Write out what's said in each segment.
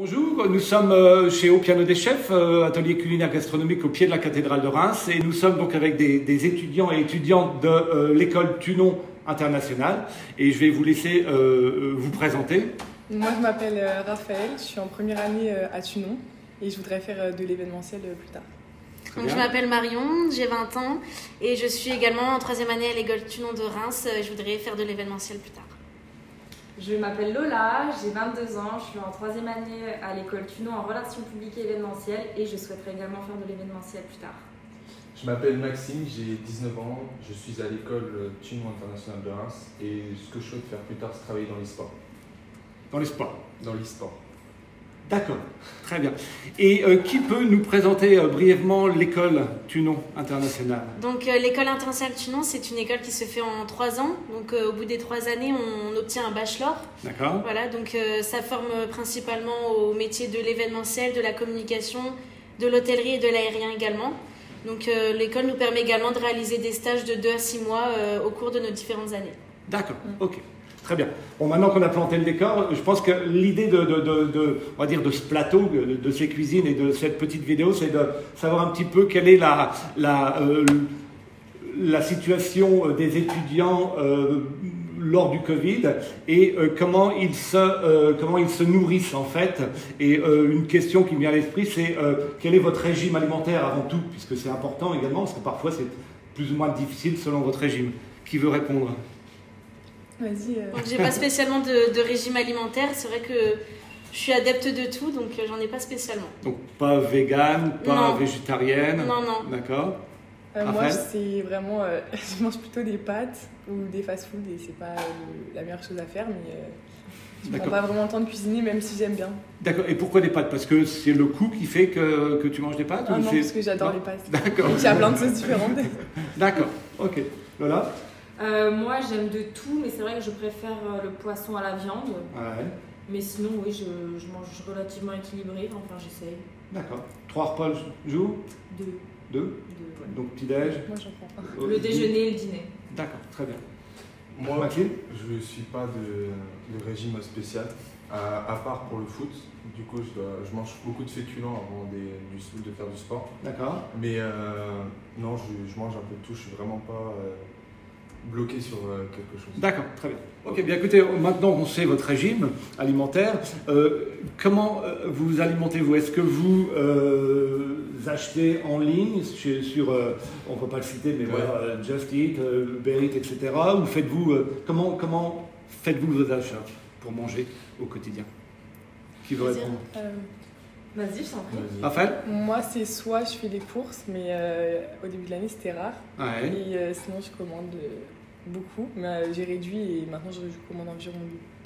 Bonjour, nous sommes chez Au Piano des Chefs, atelier culinaire gastronomique au pied de la cathédrale de Reims, et nous sommes donc avec des étudiants et étudiantes de l'école Tunon Internationale, et je vais vous laisser vous présenter. Moi je m'appelle Raphaël, je suis en première année à Tunon et je voudrais faire de l'événementiel plus tard. Donc, je m'appelle Marion, j'ai 20 ans et je suis également en troisième année à l'école Tunon de Reims, je voudrais faire de l'événementiel plus tard. Je m'appelle Lola, j'ai 22 ans, je suis en troisième année à l'école Tunon en relations publiques et événementielles et je souhaiterais également faire de l'événementiel plus tard. Je m'appelle Maxime, j'ai 19 ans, je suis à l'école Tunon Internationale de Reims et ce que je souhaite faire plus tard, c'est travailler dans l'e-sport. Dans les sports. Dans l'e-sport. D'accord, très bien. Et qui peut nous présenter brièvement l'école Tunon Internationale? Donc l'école internationale Tunon, c'est une école qui se fait en 3 ans. Donc au bout des 3 années, on obtient un bachelor. D'accord. Voilà, donc ça forme principalement au métier de l'événementiel, de la communication, de l'hôtellerie et de l'aérien également. Donc l'école nous permet également de réaliser des stages de 2 à 6 mois au cours de nos différentes années. D'accord, ok. Très bien. Bon, maintenant qu'on a planté le décor, je pense que l'idée on va dire de ce plateau, de ces cuisines et de cette petite vidéo, c'est de savoir un petit peu quelle est la situation des étudiants lors du Covid et comment ils se nourrissent en fait. Et une question qui me vient à l'esprit, c'est quel est votre régime alimentaire avant tout, puisque c'est important également, parce que parfois c'est plus ou moins difficile selon votre régime. Qui veut répondre? Vas-y. Donc j'ai pas spécialement de régime alimentaire, c'est vrai que je suis adepte de tout, donc j'en ai pas spécialement. Donc pas végane, pas végétarienne? Non, non. D'accord. Moi c'est vraiment, je mange plutôt des pâtes ou des fast-food et c'est pas la meilleure chose à faire, mais je prends pas vraiment le temps de cuisiner même si j'aime bien. D'accord, et pourquoi des pâtes? Parce que c'est le coût qui fait que tu manges des pâtes? Ah non, parce que j'adore les pâtes. D'accord. Il y a plein de choses différentes. D'accord, ok. Lola? Moi j'aime de tout, mais c'est vrai que je préfère le poisson à la viande. Ouais. Mais sinon, oui, je mange relativement équilibré, enfin j'essaye. D'accord. 3 repas le jour? 2. 2? Ouais. Donc petit-déj? Moi j'en prends un. Le déjeuner et le dîner. D'accord, très bien. Moi, Maxime? je ne suis pas de régime spécial, à part pour le foot. Du coup, je mange beaucoup de féculents avant de faire du sport. D'accord. Mais non, je mange un peu de tout, je suis vraiment pas bloqué sur quelque chose. D'accord, très bien. Ok, bien écoutez, maintenant qu'on sait votre régime alimentaire, comment vous alimentez-vous? Est-ce que vous achetez en ligne sur, on ne peut pas le citer, mais voilà, Just Eat, Uber Eats, etc. Ou faites-vous, comment faites-vous vos achats pour manger au quotidien? Qui veut répondre? Vas-y, je t'en prie. Raphaël? Moi c'est soit je fais des courses, mais au début de l'année c'était rare. Ouais. Et sinon je commande beaucoup, mais j'ai réduit et maintenant je commande environ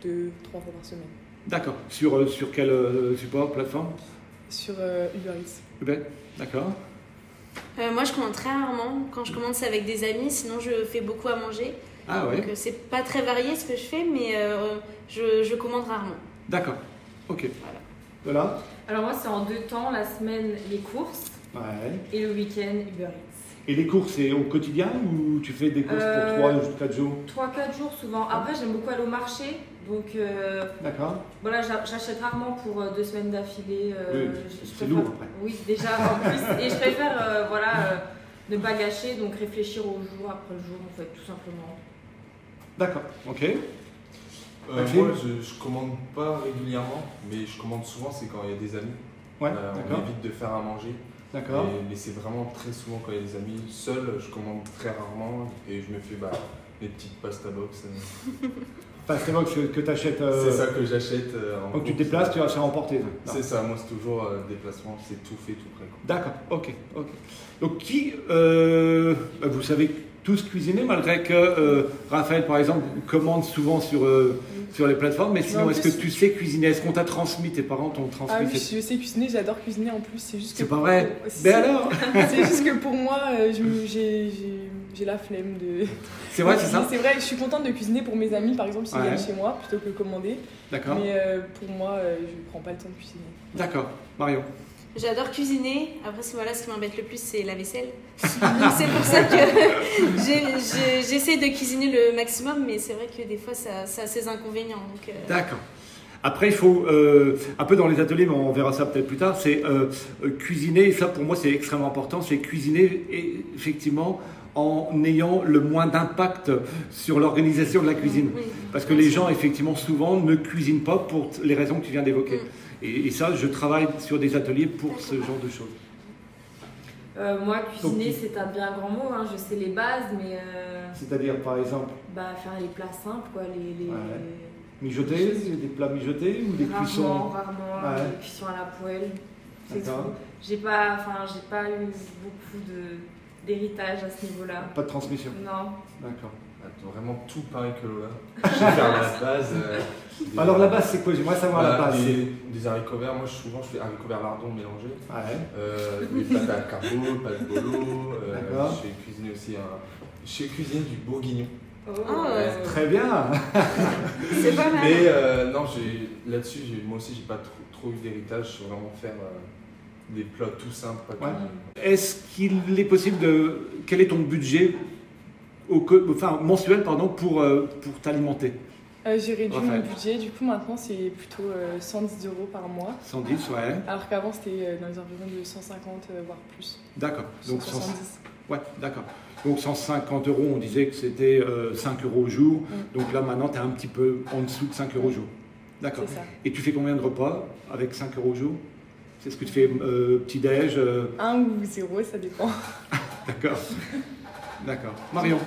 2-3 fois par semaine. D'accord. Sur quel support, plateforme? Sur Uber Eats. Uber? D'accord. Moi je commande très rarement, quand je commande c'est avec des amis, sinon je fais beaucoup à manger. Ah ouais. Donc c'est pas très varié ce que je fais, mais je commande rarement. D'accord. Ok. Voilà. Voilà. Alors moi c'est en 2 temps, la semaine les courses Ouais. et le week-end Uber Eats. Et les courses, c'est au quotidien ou tu fais des courses pour 3 ou 4 jours? 3-4 jours souvent. Après j'aime beaucoup aller au marché, donc D'accord. voilà, j'achète rarement pour 2 semaines d'affilée. Oui, c'est lourd après. Oui, déjà en plus. Et je préfère ne pas gâcher, donc réfléchir au jour après le jour en fait, tout simplement. D'accord, ok. Moi, je commande pas régulièrement, mais je commande souvent, c'est quand il y a des amis. Ouais, On d'accord. évite de faire à manger. D'accord. Mais c'est vraiment très souvent quand il y a des amis. Seul, je commande très rarement et je me fais mes petites pasta box. Pasta box que tu achètes. C'est ça que j'achète. Donc tu te déplaces, tu vas faire emporter. C'est ça, moi c'est toujours déplacement, c'est tout fait, tout prêt. D'accord, ok. Donc vous savez tous cuisiner, malgré que Raphaël, par exemple, commande souvent sur les plateformes, mais sinon, est-ce que tu sais cuisiner? Est-ce qu'on t'a transmis, tes parents t'ont transmis? Ah oui, je sais cuisiner, j'adore cuisiner en plus, c'est juste que... C'est pas vrai? Si, Mais alors? C'est juste que pour moi, j'ai la flemme de... C'est vrai, c'est ça? C'est vrai, je suis contente de cuisiner pour mes amis, par exemple, s'ils viennent chez moi, plutôt que commander. D'accord. Mais pour moi, je prends pas le temps de cuisiner. D'accord. Marion? J'adore cuisiner. Après, ce qui m'embête le plus, c'est la vaisselle. Donc, c'est pour ça que j'essaie de cuisiner le maximum, mais c'est vrai que des fois, ça a ses inconvénients. D'accord. Après, il faut, un peu dans les ateliers, mais on verra ça peut-être plus tard, c'est cuisiner, et ça pour moi c'est extrêmement important, c'est cuisiner effectivement en ayant le moins d'impact sur l'organisation de la cuisine. Oui. Parce que les gens, effectivement, souvent ne cuisinent pas pour les raisons que tu viens d'évoquer. Et ça, je travaille sur des ateliers pour ce genre de choses. Moi, cuisiner, c'est un bien grand mot. Hein. Je sais les bases, mais. C'est-à-dire, par exemple, faire les plats simples, quoi. mijoter, des plats mijotés ou des cuissons. Rarement, des cuissons à la poêle. C'est tout. J'ai pas eu beaucoup d'héritage à ce niveau-là. Pas de transmission. Non. D'accord. Vraiment tout pareil que Lola. Je vais faire la base. Alors la base, c'est quoi? J'aimerais savoir la base. Des haricots verts. Moi, souvent, je fais haricots verts lardons mélangés. Ouais. Des pâtes à carbo, pâtes bolo. D'accord. J'ai cuisiné aussi j'ai cuisiné du bourguignon. Très bien. C'est pas mal. Mais non, là-dessus, moi aussi, j'ai pas trop eu d'héritage sur vraiment faire des plats tout simples. Est-ce qu'il est possible de... Quel est ton budget mensuel pour t'alimenter? J'ai réduit mon budget, du coup maintenant c'est plutôt 110 € par mois. 110, ouais. Alors qu'avant c'était dans les environs de 150 voire plus. D'accord. Donc 170. Ouais, d'accord. Donc 150 €, on disait que c'était 5 € au jour. Donc là maintenant tu es un petit peu en dessous de 5 € au jour. D'accord. C'est ça. Et tu fais combien de repas avec 5 € au jour? C'est ce que tu fais petit-déj 1 ou 0, ça dépend. D'accord. D'accord. Marion?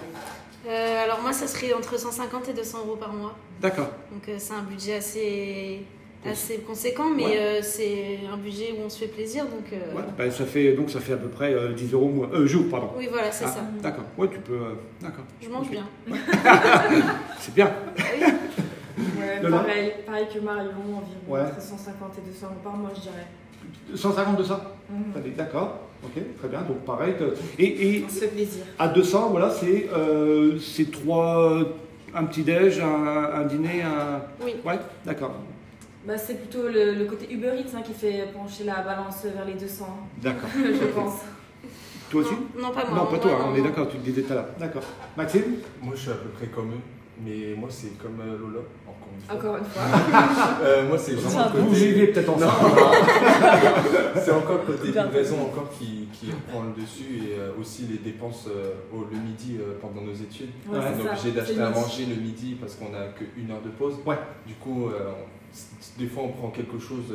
Alors moi, ça serait entre 150 et 200 € par mois. D'accord. Donc c'est un budget assez conséquent, mais c'est un budget où on se fait plaisir. Donc, ça fait à peu près 10 € jour, pardon. Oui, voilà, c'est ça. D'accord. Ouais, tu peux. D'accord. Je mange bien. C'est bien. Ouais, pareil que Marion, environ entre 150 et 200 € par mois, je dirais. 150, 200 D'accord, ok, très bien. Donc pareil. Et on se fait plaisir. À 200, voilà, c'est un petit-déj, un dîner, Oui. Ouais, d'accord. C'est plutôt le côté Uber Eats qui fait pencher la balance vers les 200. D'accord. Je pense. Toi aussi? Non, pas moi. Non, pas toi, on est d'accord, tu le disais tout à l'heure. D'accord. Maxime? Moi, je suis à peu près comme eux, mais moi, c'est comme Lola, encore une fois. Moi, c'est vraiment le Vous côté... vivez peut-être ensemble. C'est encore le côté livraison encore qui prend le dessus, et aussi les dépenses le midi pendant nos études. Ouais, on est obligé d'acheter à manger le midi parce qu'on n'a qu'une heure de pause. Ouais. Du coup, des fois, on prend quelque chose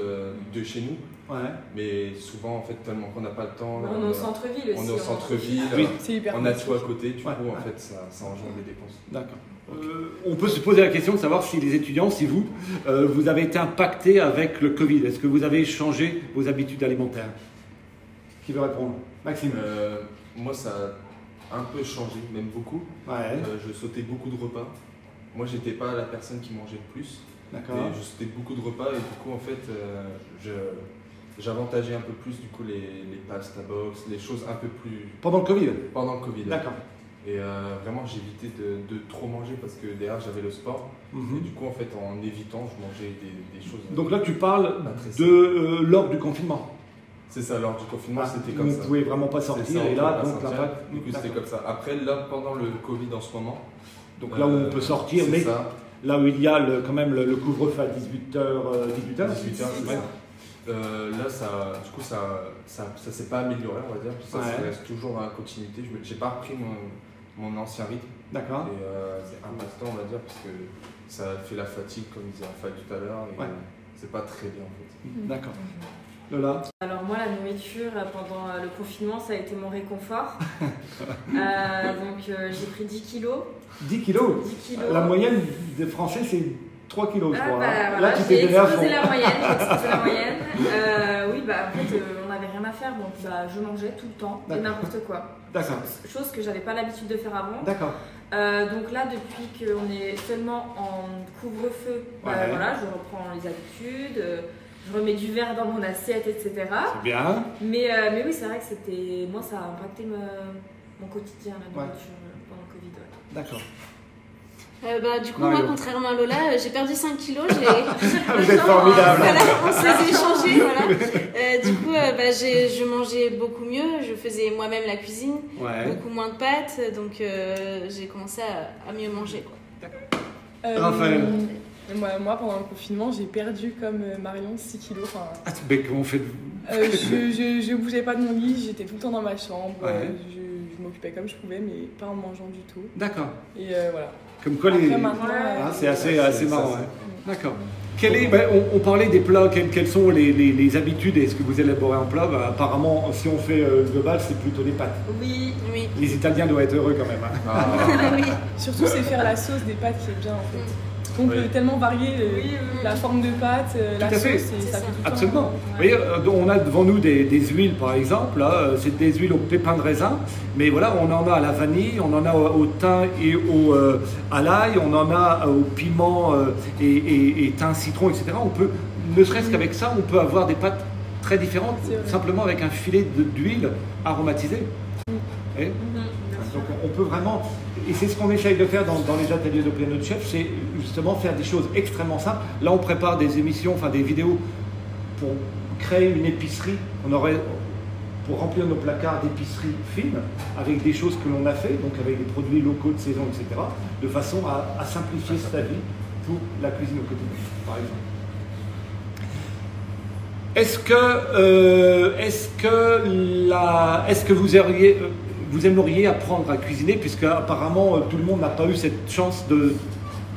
de chez nous. Ouais. Mais souvent, en fait, tellement qu'on n'a pas le temps. On est au centre-ville aussi. On est au centre-ville. Oui, c'est hyper on a tout à côté. Du coup, en fait, ça engendre des dépenses. D'accord. On peut se poser la question de savoir si les étudiants, si vous avez été impactés avec le Covid. Est-ce que vous avez changé vos habitudes alimentaires? Qui veut répondre? Maxime? Moi, ça a un peu changé, même beaucoup. Ouais. Je sautais beaucoup de repas. Moi, j'étais pas la personne qui mangeait le plus. D'accord. Et je sautais beaucoup de repas et du coup, en fait, j'avantageais un peu plus du coup les pasta box, les choses un peu plus... Pendant le Covid? Pendant le Covid. D'accord. Et vraiment, j'évitais de trop manger parce que derrière, j'avais le sport. Et du coup, en fait, en évitant, je mangeais des choses... Donc là, tu parles de lors du confinement? C'est ça, lors du confinement, c'était comme ça. Vous ne pouvez vraiment pas sortir et là, donc l'impact... Du coup, c'était comme ça. Après, là, pendant le Covid en ce moment... Donc là où on peut sortir, mais là où il y a quand même le couvre-feu à 18h, 18h, ouais. Là, du coup, ça s'est pas amélioré, on va dire. Ça reste toujours à continuité. J'ai pas repris mon ancien rythme. D'accord. Et c'est impactant, on va dire, parce que ça fait la fatigue, comme disait Raphaël tout à l'heure, et c'est pas très bien, en fait. D'accord. Lola? Alors moi, la nourriture, pendant le confinement, ça a été mon réconfort. Donc j'ai pris 10 kilos. 10 kilos? 10 kilos. La moyenne des Français, c'est 3 kilos, je crois. Voilà, là, tu t'es donné à fond. J'ai explosé la moyenne. Oui, en fait, on n'avait rien à faire, donc je mangeais tout le temps et n'importe quoi. D'accord. Chose que j'avais pas l'habitude de faire avant. D'accord. Donc là, depuis qu'on est seulement en couvre-feu, voilà, je reprends les habitudes. Je remets du verre dans mon assiette, etc. C'est bien. Mais oui, c'est vrai que moi, ça a impacté mon quotidien, la nourriture, pendant le Covid. D'accord. Du coup, moi, contrairement à Lola, j'ai perdu 5 kilos. Vous êtes formidable. Voilà, on s'est échangé. Voilà. Du coup, je mangeais beaucoup mieux. Je faisais moi-même la cuisine. Beaucoup moins de pâtes. Donc, j'ai commencé à mieux manger. Raphaël? Moi, pendant le confinement, j'ai perdu comme Marion 6 kilos. Enfin, mais comment on fait je bougeais pas de mon lit, j'étais tout le temps dans ma chambre. Ouais. Je m'occupais comme je pouvais, mais pas en mangeant du tout. D'accord. Et voilà. Comme quoi Après, les... maintenant, c'est assez marrant. ça, Ouais. D'accord. On parlait des plats, quelles sont les habitudes et ce que vous élaborez en plat? Apparemment, si on fait global, c'est plutôt des pâtes. Oui. Les Italiens doivent être heureux quand même. Hein. Oui. Surtout, c'est faire la sauce des pâtes qui est bien en fait. On peut tellement varier la forme de pâte, la Tout à sauce, fait. et ça fait tout le temps. Absolument. Vous voyez, on a devant nous des huiles par exemple, là, c'est des huiles au pépins de raisin, mais voilà, on en a à la vanille, on en a au thym et à l'ail, on en a au piment et thym, citron, etc. On peut, ne serait-ce qu'avec ça, on peut avoir des pâtes très différentes, simplement avec un filet d'huile aromatisée. Et donc on peut vraiment, et c'est ce qu'on essaye de faire dans les ateliers de Piano de Chef, c'est justement faire des choses extrêmement simples. Là on prépare des émissions, enfin des vidéos pour créer une épicerie. On aurait, pour remplir nos placards d'épicerie fine, avec des choses que l'on a fait, donc avec des produits locaux de saison, etc., de façon à simplifier sa vie pour la cuisine au quotidien, par exemple. Est-ce que vous aimeriez apprendre à cuisiner, puisque apparemment tout le monde n'a pas eu cette chance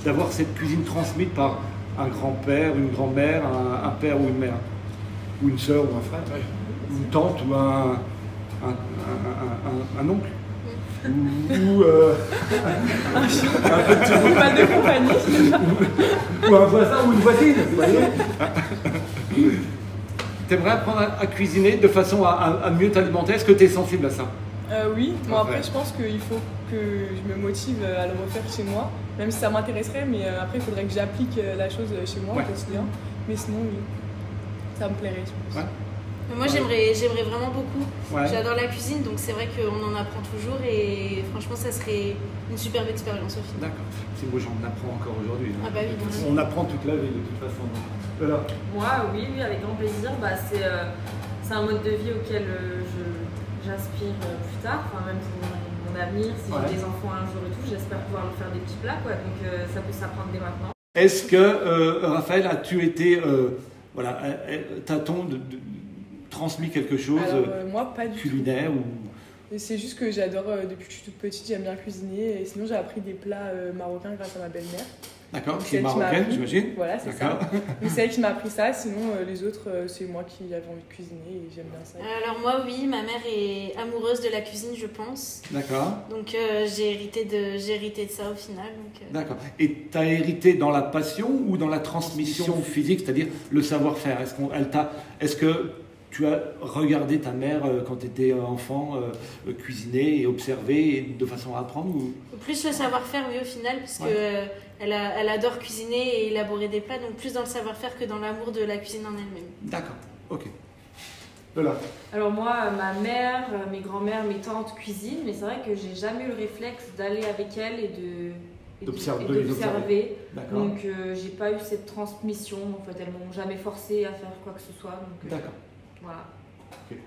d'avoir cette cuisine transmise par un grand-père, une grand-mère, un père ou une mère, ou une sœur ou un frère, ou une tante ou un oncle, ou un petit Pas de compagnie. ou un voisin ou une voisine, vous voyez. T'aimerais apprendre à cuisiner de façon à mieux t'alimenter? Est-ce que tu es sensible à ça? Oui, bon après je pense qu'il faut que je me motive à le refaire chez moi, même si ça m'intéresserait, mais après il faudrait que j'applique la chose chez moi au quotidien. Mais sinon oui, ça me plairait je pense. Ouais. Moi j'aimerais vraiment beaucoup. Ouais. J'adore la cuisine, donc c'est vrai qu'on en apprend toujours et franchement ça serait une superbe expérience au final. D'accord. C'est moi j'en apprends encore aujourd'hui. Ah bah oui, bien sûr. On apprend toute la vie de toute façon. Voilà. Moi, oui, avec grand plaisir. C'est un mode de vie auquel j'aspire plus tard, enfin, même pour mon avenir, si j'ai des enfants un jour et tout, j'espère pouvoir leur faire des petits plats, quoi. Donc ça peut s'apprendre dès maintenant. Est-ce que, Raphaël, as-tu été, t'as-t-on transmis quelque chose moi, pas du culinaire tout. C'est juste que j'adore, depuis que je suis toute petite, j'aime bien cuisiner. Et sinon, j'ai appris des plats marocains grâce à ma belle-mère. D'accord, Donc, qui est marocaine, j'imagine. Voilà, c'est ça. Donc, c'est elle qui m'a appris ça. Sinon, les autres, c'est moi qui avais envie de cuisiner et j'aime bien ça. Alors moi, oui, ma mère est amoureuse de la cuisine, je pense. D'accord. Donc j'ai hérité de ça au final. D'accord. Et tu as hérité dans la passion ou dans la transmission physique, c'est-à-dire le savoir-faire? Est-ce que tu as regardé ta mère quand tu étais enfant cuisiner et observer de façon à apprendre ou... Plus le savoir-faire, oui, au final, parce que elle adore cuisiner et élaborer des plats, donc plus dans le savoir-faire que dans l'amour de la cuisine en elle-même. D'accord, ok. Voilà. Alors moi, ma mère, mes grands-mères, mes tantes cuisinent, mais c'est vrai que j'ai jamais eu le réflexe d'aller avec elles et d'observer. Donc j'ai pas eu cette transmission, en fait, elles m'ont jamais forcé à faire quoi que ce soit. D'accord. Voilà. Okay.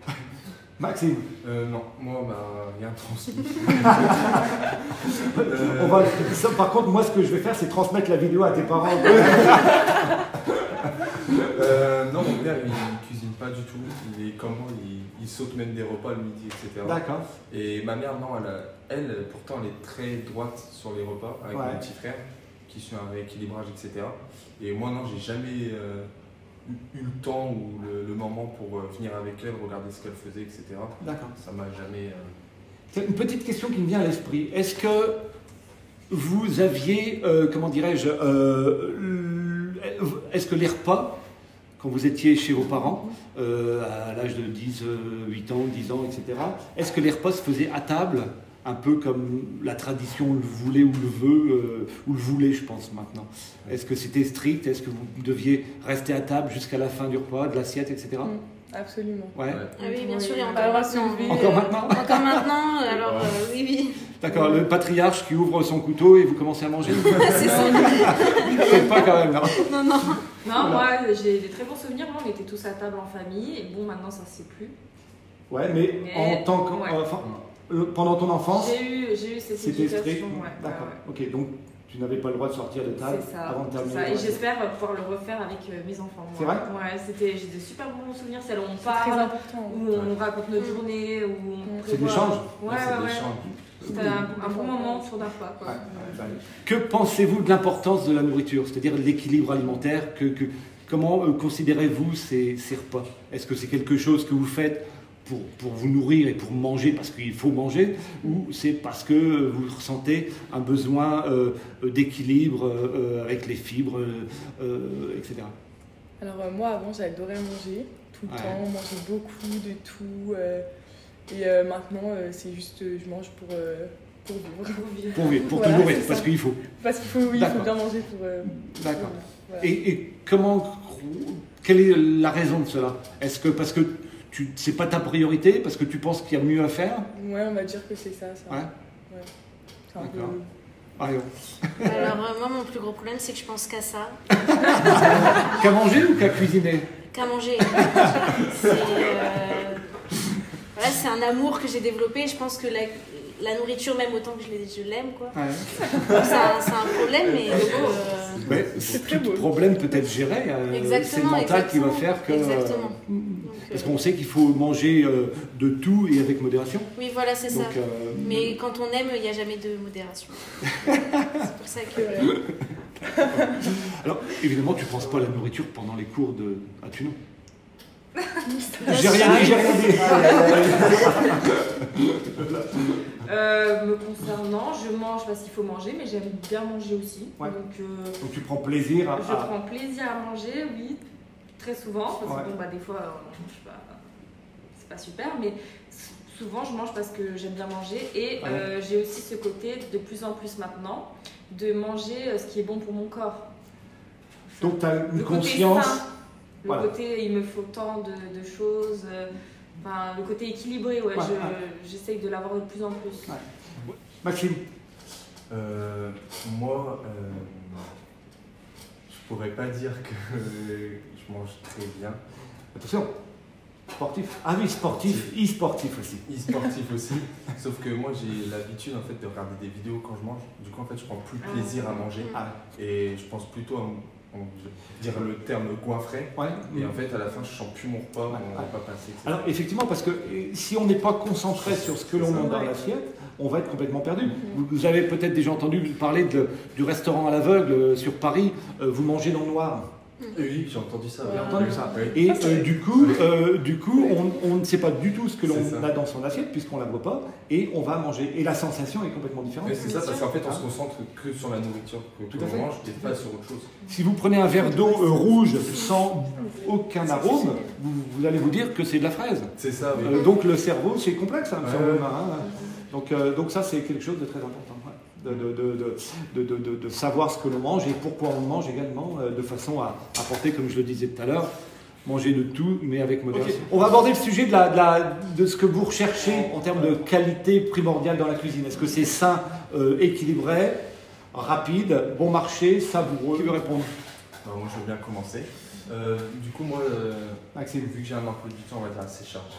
Maxime? Non, moi, rien transmis. Par contre, moi, ce que je vais faire, c'est transmettre la vidéo à tes parents. Non, mon père, il ne cuisine pas du tout. Il saute même des repas le midi, etc. D'accord. Et ma mère, non, elle, pourtant, elle est très droite sur les repas avec mon petit frère, qui suit un rééquilibrage, etc. Et moi, non, j'ai jamais eu le temps ou le moment pour venir avec elle, regarder ce qu'elle faisait, etc. D'accord. Ça m'a jamais... C'est une petite question qui me vient à l'esprit. Est-ce que vous aviez, comment dirais-je, est-ce que les repas, quand vous étiez chez vos parents, à l'âge de 10, 8 ans, 10 ans, etc., est-ce que les repas se faisaient à table, un peu comme la tradition le voulait ou le veut, ou le voulait, je pense, maintenant? Est-ce que c'était strict? Est-ce que vous deviez rester à table jusqu'à la fin du repas, de l'assiette, etc. Absolument. Ouais. Ah oui, bien sûr, et encore maintenant. Encore maintenant? Encore maintenant, alors oui. D'accord, le patriarche qui ouvre son couteau et vous commencez à manger. C'est ça. C'est pas quand même, non? Non. Non, moi j'ai des très bons souvenirs. Moi, on était tous à table en famille. Et bon, maintenant, ça ne se fait plus. Ouais, mais en tant que... pendant ton enfance, j'ai eu cette c'était éducation. strict. D'accord. Ok, donc tu n'avais pas le droit de sortir de table avant de terminer. Et j'espère pouvoir le refaire avec mes enfants. C'est vrai? Ouais, j'ai de super bons souvenirs, celles où on parle, très important. où on raconte notre journée, où on c'est de l'échange. Ouais. C'était un bon moment sur d'un pas. Quoi. Que pensez-vous de l'importance de la nourriture, c'est-à-dire l'équilibre alimentaire? Comment considérez-vous ces repas? Est-ce que c'est quelque chose que vous faites pour vous nourrir et pour manger parce qu'il faut manger, ou c'est parce que vous ressentez un besoin d'équilibre avec les fibres, etc. Alors moi avant j'adorais manger tout le temps, manger beaucoup de tout et maintenant c'est juste je mange pour vivre. Pour vivre, pour voilà, te nourrir, parce qu'il faut. Parce qu'il faut, oui, il faut bien manger pour... D'accord. Voilà. Et quelle est la raison de cela? Est-ce que parce que c'est pas ta priorité, parce que tu penses qu'il y a mieux à faire? Ouais, on va dire que c'est ça. Ouais. C'est un peu... Alors moi mon plus gros problème c'est que je pense qu'à ça. Qu'à manger ou qu'à cuisiner? Qu'à manger. C'est un amour que j'ai développé. Je pense que la nourriture, même autant que je l'aime, quoi. Ouais. C'est un problème, mais c'est très beau. Le problème peut être géré. C'est le mental qui va faire que. Exactement. Parce qu'on sait qu'il faut manger de tout et avec modération. Oui, voilà, c'est ça. Mais quand on aime, il n'y a jamais de modération. C'est pour ça que. Alors, évidemment, tu ne penses pas à la nourriture pendant les cours à Thunon. J'ai rien dit. Me concernant, je mange parce qu'il faut manger, mais j'aime bien manger aussi. Ouais. Donc tu prends plaisir à... Je prends plaisir à manger, oui, très souvent. Parce que des fois, c'est pas super, mais souvent je mange parce que j'aime bien manger. Et j'ai aussi ce côté, de plus en plus maintenant, de manger ce qui est bon pour mon corps. Donc tu as une conscience... Le côté, il me faut tant de choses, le côté équilibré, j'essaye de l'avoir de plus en plus. Ouais. Maxime? Moi, je pourrais pas dire que je mange très bien. Attention, sportif. Ah oui, sportif, e-sportif aussi. E-sportif aussi. Sauf que moi, j'ai l'habitude en fait de regarder des vidéos quand je mange. Du coup, en fait, je prends plus plaisir à manger. Et je pense plutôt à dire le terme goinfret, et en fait à la fin je sens plus mon repas, mon repas passé, etc. Alors effectivement, parce que si on n'est pas concentré sur ce que l'on met dans l'assiette, on va être complètement perdu. Vous avez peut-être déjà entendu parler du restaurant à l'aveugle sur Paris, vous mangez dans le noir. Oui, j'ai entendu ça. J'ai entendu ça. Et du coup, on ne sait pas du tout ce que l'on a dans son assiette puisqu'on ne la voit pas, et on va manger. Et la sensation est complètement différente. C'est ça, parce qu'en fait, on se concentre que sur la nourriture que l'on mange et pas sur autre chose. Si vous prenez un verre d'eau rouge sans aucun arôme, vous allez vous dire que c'est de la fraise. C'est ça. Oui. Donc le cerveau, c'est complexe. Donc ça, c'est quelque chose de très important. De savoir ce que l'on mange et pourquoi on mange également, de façon à apporter, comme je le disais tout à l'heure, manger de tout, mais avec modération. Okay. On va aborder le sujet de ce que vous recherchez en termes de qualité primordiale dans la cuisine. Est-ce que c'est sain, équilibré, rapide, bon marché, savoureux? Qui veut répondre? Moi, je veux bien commencer. Du coup, moi, vu que j'ai un emploi du temps, on va dire assez chargé.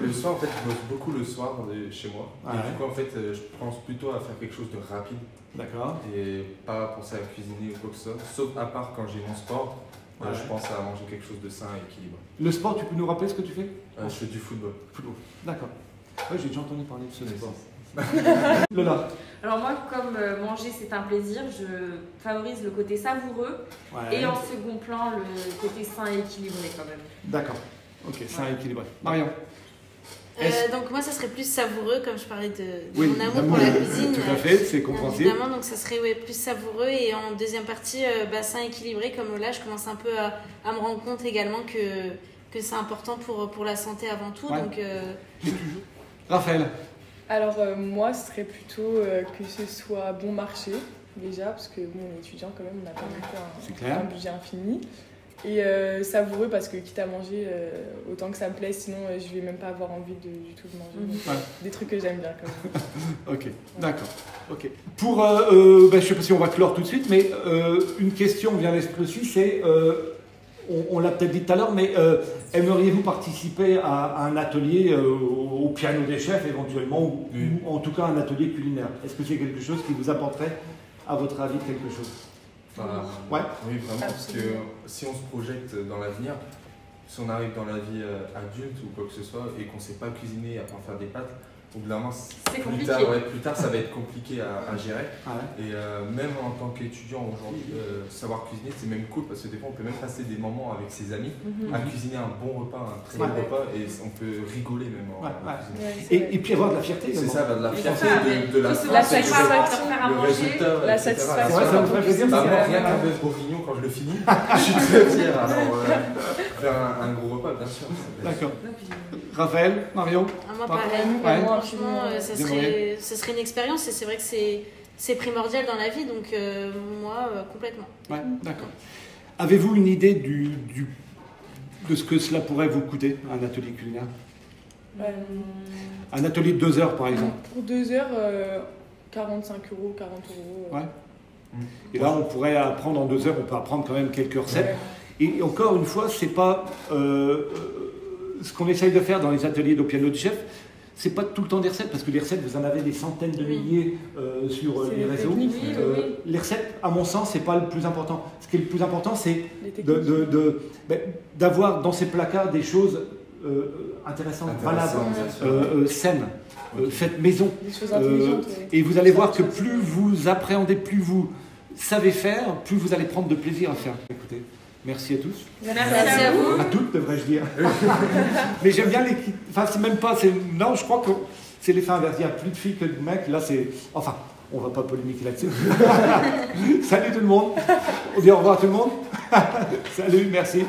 Le soir, en fait, je bosse beaucoup le soir chez moi. Et du coup, en fait, je pense plutôt à faire quelque chose de rapide. D'accord. Et pas penser à cuisiner ou quoi que ce soit. Sauf à part quand j'ai mon sport, je pense à manger quelque chose de sain et équilibré. Le sport, tu peux nous rappeler ce que tu fais? Je fais du football. D'accord. J'ai déjà entendu parler de ce sport. Lola? Alors moi, comme manger c'est un plaisir, je favorise le côté savoureux et en second plan le côté sain et équilibré quand même. D'accord, ok, sain et équilibré. Marion? Donc moi ça serait plus savoureux, comme je parlais de mon amour pour la cuisine. Tout à fait, c'est compréhensible. Évidemment, donc ça serait plus savoureux, et en deuxième partie sain et équilibré, comme là je commence un peu à me rendre compte également que c'est important pour la santé avant tout. Donc, Raphaël? Alors moi ce serait plutôt que ce soit bon marché déjà, parce que on est étudiant quand même, on n'a pas non plus un budget infini, et savoureux parce que quitte à manger autant que ça me plaît, sinon je vais même pas avoir envie du tout de manger. Donc, des trucs que j'aime bien quand même. Ok, d'accord. Okay. Pour, je sais pas si on va clore tout de suite, mais une question vient à l'esprit aussi, c'est on l'a peut-être dit tout à l'heure, mais aimeriez-vous participer à un atelier au piano des chefs éventuellement, ou en tout cas un atelier culinaire? Est-ce que c'est quelque chose qui vous apporterait, à votre avis, quelque chose? Oui, vraiment, parce que si on se projette dans l'avenir, si on arrive dans la vie adulte ou quoi que ce soit et qu'on ne sait pas cuisiner, à part faire des pâtes, au bout d'un moment, plus tard, ça va être compliqué à gérer. Et même en tant qu'étudiant aujourd'hui, savoir cuisiner, c'est même cool parce que des fois, on peut même passer des moments avec ses amis à cuisiner un bon repas, un très bon repas, et on peut rigoler même en cuisinant. Et puis avoir de la fierté. C'est ça, de la fierté, de la satisfaction, le résultat. la satisfaction. Ça vous ferait plaisir. Rien qu'un bœuf bourguignon, quand je le finis, je suis très fier. Alors, faire un gros repas, bien sûr. D'accord. Raphaël, Marion? Moi, pareil. Franchement, ce serait une expérience et c'est vrai que c'est primordial dans la vie, donc moi, complètement. Ouais, d'accord. Avez-vous une idée de ce que cela pourrait vous coûter, un atelier culinaire? Un atelier de 2 heures, par exemple. Pour 2 heures, 45 €, 40 €. Ouais. Et là, on pourrait apprendre en 2 heures, on peut apprendre quand même quelques recettes. Et encore une fois, c'est pas ce qu'on essaye de faire dans les ateliers d'au piano de chef. C'est pas tout le temps des recettes, parce que les recettes, vous en avez des centaines de milliers sur les réseaux. Les recettes, à mon sens, c'est pas le plus important. Ce qui est le plus important, c'est d'avoir dans ces placards des choses intéressantes, valables, saines, faites maison. Des choses intelligentes. Et vous allez voir que plus vous appréhendez, plus vous savez faire, plus vous allez prendre de plaisir à faire. Écoutez. Merci à tous. Merci à vous. À toutes, devrais-je dire. Mais j'aime bien les... Enfin, c'est même pas... Non, je crois que c'est l'effet inverse. Il y a plus de filles que de mecs. Là, c'est... Enfin, on va pas polémiquer là-dessus. Salut tout le monde. On dit au revoir à tout le monde. Salut, merci.